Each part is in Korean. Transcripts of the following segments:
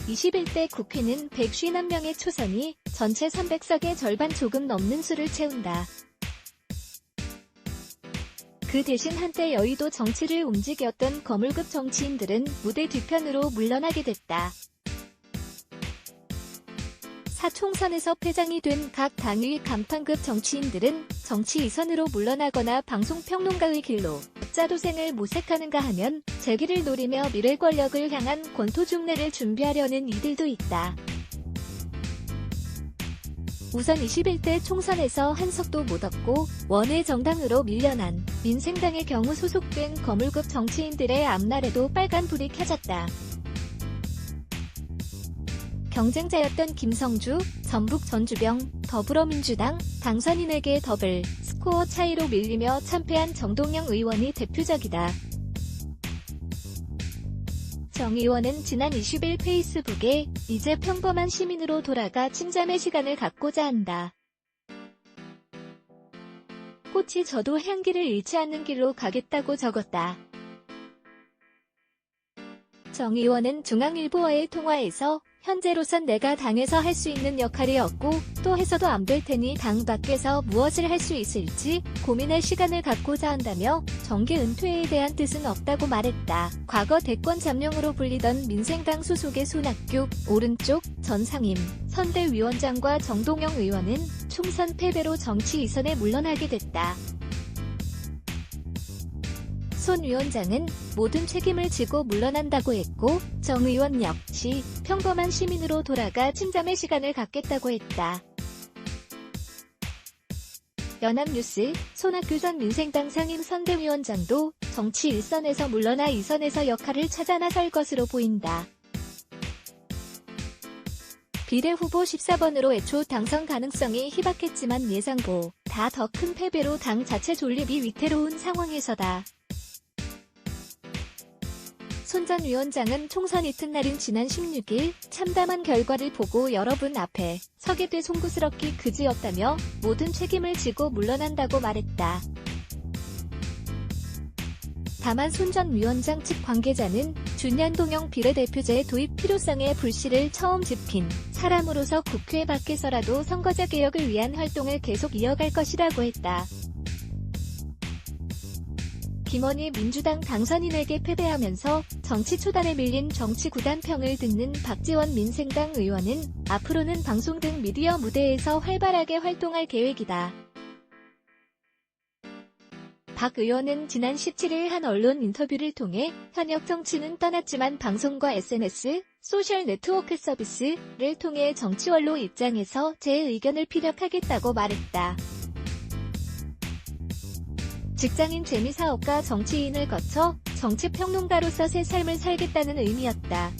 21대 국회는 151명의 초선이 전체 300석의 절반 조금 넘는 수를 채운다. 그 대신 한때 여의도 정치를 움직였던 거물급 정치인들은 무대 뒤편으로 물러나게 됐다. 사총선에서 패장이 된 각 당의 간판급 정치인들은 정치 이선으로 물러나거나 방송평론가의 길로 자도생을 모색하는가 하면 재기를 노리며 미래 권력을 향한 권토중래를 준비하려는 이들도 있다. 우선 21대 총선에서 한 석도 못 얻고 원외 정당으로 밀려난 민생당의 경우 소속된 거물급 정치인들의 앞날에도 빨간불이 켜졌다. 경쟁자였던 김성주, 전북 전주병, 더불어민주당 당선인에게 더블 스코어 차이로 밀리며 참패한 정동영 의원이 대표적이다. 정 의원은 지난 20일 페이스북에 이제 평범한 시민으로 돌아가 침잠의 시간을 갖고자 한다. 꽃이 져도 향기를 잃지 않는 길로 가겠다고 적었다. 정 의원은 중앙일보와의 통화에서 현재로선 내가 당에서 할 수 있는 역할이 없고 또 해서도 안 될 테니 당 밖에서 무엇을 할 수 있을지 고민할 시간을 갖고자 한다며 정계 은퇴에 대한 뜻은 없다고 말했다. 과거 대권 잠룡으로 불리던 민생당 소속의 손학규, 오른쪽, 전 상임, 선대위원장과 정동영 의원은 총선 패배로 정치 이선에 물러나게 됐다. 손 위원장은 모든 책임을 지고 물러난다고 했고 정 의원 역시 평범한 시민으로 돌아가 침잠의 시간을 갖겠다고 했다. 연합뉴스, 손학규 전 민생당 상임 선대위원장도 정치 일선에서 물러나 이선에서 역할을 찾아 나설 것으로 보인다. 비례후보 14번으로 애초 당선 가능성이 희박했지만 예상보다 더 큰 패배로 당 자체 존립이 위태로운 상황에서다. 손 전 위원장은 총선 이튿날인 지난 16일 참담한 결과를 보고 여러분 앞에 서게 돼 송구스럽기 그지없다며 모든 책임을 지고 물러난다고 말했다. 다만 손 전 위원장 측 관계자는 준연동형 비례대표제 도입 필요성의 불씨를 처음 지핀 사람으로서 국회 밖에서라도 선거제 개혁을 위한 활동을 계속 이어갈 것이라고 했다. 김원희 민주당 당선인에게 패배하면서 정치 초단에 밀린 정치 구단평을 듣는 박지원 민생당 의원은 앞으로는 방송 등 미디어 무대에서 활발하게 활동할 계획이다. 박 의원은 지난 17일 한 언론 인터뷰를 통해 현역 정치는 떠났지만 방송과 SNS, 소셜 네트워크 서비스를 통해 정치원로 입장에서 제 의견을 피력하겠다고 말했다. 직장인 재미사업가 정치인을 거쳐 정치평론가로서 새 삶을 살겠다는 의미였다.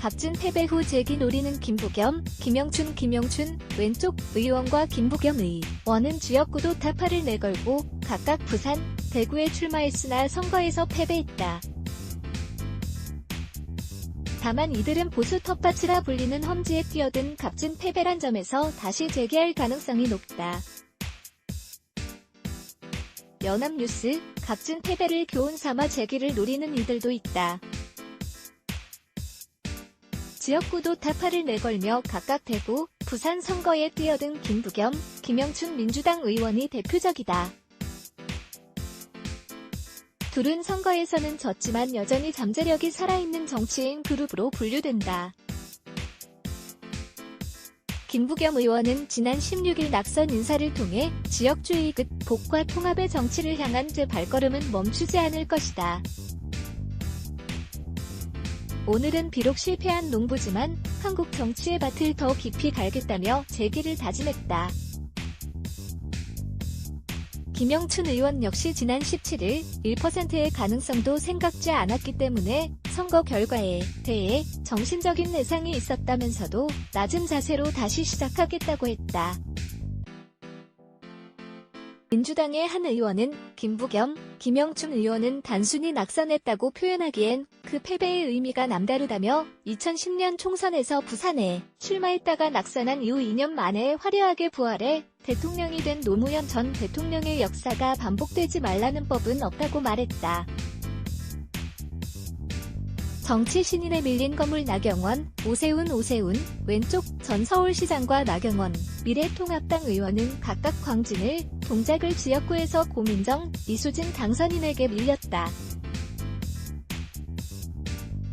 값진 패배 후 재기 노리는 김부겸, 김영춘 왼쪽 의원과 김부겸 의원은 지역구도 타파를 내걸고 각각 부산, 대구에 출마했으나 선거에서 패배했다. 다만 이들은 보수 텃밭이라 불리는 험지에 뛰어든 값진 패배란 점에서 다시 재기할 가능성이 높다. 연합뉴스, 값진 패배를 교훈 삼아 재기를 노리는 이들도 있다. 지역구도 타파를 내걸며 각각 대구, 부산 선거에 뛰어든 김부겸, 김영춘 민주당 의원이 대표적이다. 둘은 선거에서는 졌지만 여전히 잠재력이 살아있는 정치인 그룹으로 분류된다. 김부겸 의원은 지난 16일 낙선 인사를 통해 지역주의 극복과 통합의 정치를 향한 제 발걸음은 멈추지 않을 것이다. 오늘은 비록 실패한 농부지만 한국 정치의 밭을 더 깊이 갈겠다며 재기를 다짐했다. 김영춘 의원 역시 지난 17일 1%의 가능성도 생각지 않았기 때문에 선거 결과에 대해 정신적인 내상이 있었다면서도 낮은 자세로 다시 시작하겠다고 했다. 민주당의 한 의원은 김부겸, 김영춘 의원은 단순히 낙선했다고 표현하기엔 그 패배의 의미가 남다르다며 2010년 총선에서 부산에 출마했다가 낙선한 이후 2년 만에 화려하게 부활해 대통령이 된 노무현 전 대통령의 역사가 반복되지 말라는 법은 없다고 말했다. 정치 신인에 밀린 거물 나경원, 오세훈, 왼쪽 전 서울시장과 나경원, 미래통합당 의원은 각각 광진을, 동작을 지역구에서 고민정, 이수진 당선인에게 밀렸다.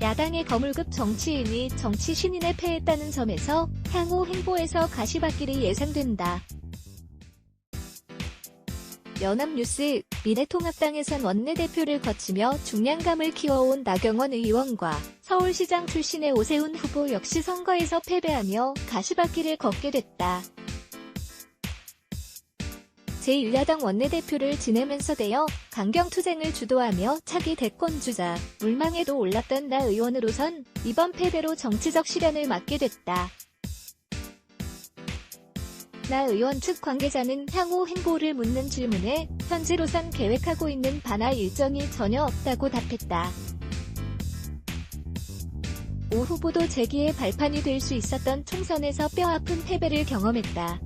야당의 거물급 정치인이 정치 신인에 패했다는 점에서 향후 행보에서 가시밭길이 예상된다. 연합뉴스, 미래통합당에선 원내대표를 거치며 중량감을 키워온 나경원 의원과 서울시장 출신의 오세훈 후보 역시 선거에서 패배하며 가시밭길을 걷게 됐다. 제1야당 원내대표를 지내면서 대여 강경투쟁을 주도하며 차기 대권주자, 물망에도 올랐던 나 의원으로선 이번 패배로 정치적 시련을 맞게 됐다. 나 의원 측 관계자는 향후 행보를 묻는 질문에 현재로선 계획하고 있는 바나 일정이 전혀 없다고 답했다. 오 후보도 재기의 발판이 될 수 있었던 총선에서 뼈아픈 패배를 경험했다.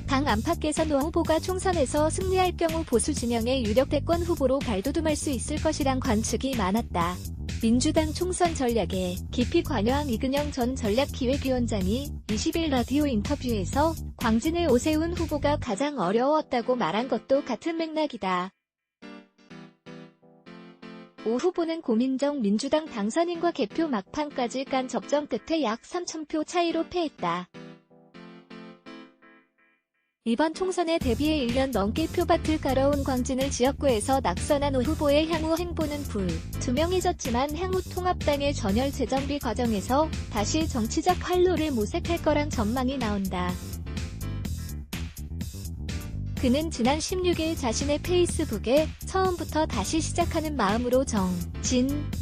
당 안팎에선 오 후보가 총선에서 승리할 경우 보수 진영의 유력 대권 후보로 발돋움할 수 있을 것이란 관측이 많았다. 민주당 총선 전략에 깊이 관여한 이근영 전 전략기획위원장이 20일 라디오 인터뷰에서 광진의 오세훈 후보가 가장 어려웠다고 말한 것도 같은 맥락이다. 오 후보는 고민정 민주당 당선인과 개표 막판까지 간 접전 끝에 약 3,000표 차이로 패했다. 이번 총선에 대비해 1년 넘게 표밭을 깔아온 광진을 지역구에서 낙선한 오 후보의 향후 행보는 불투명해졌지만 향후 통합당의 전열 재정비 과정에서 다시 정치적 활로를 모색할 거란 전망이 나온다. 그는 지난 16일 자신의 페이스북에 처음부터 다시 시작하는 마음으로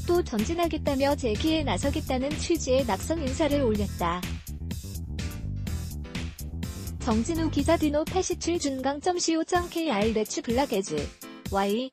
또 전진하겠다며 재기에 나서겠다는 취지의 낙선 인사를 올렸다. 정진우 기자 디노 87 준강.co.kr 레츠 블락에즈 Y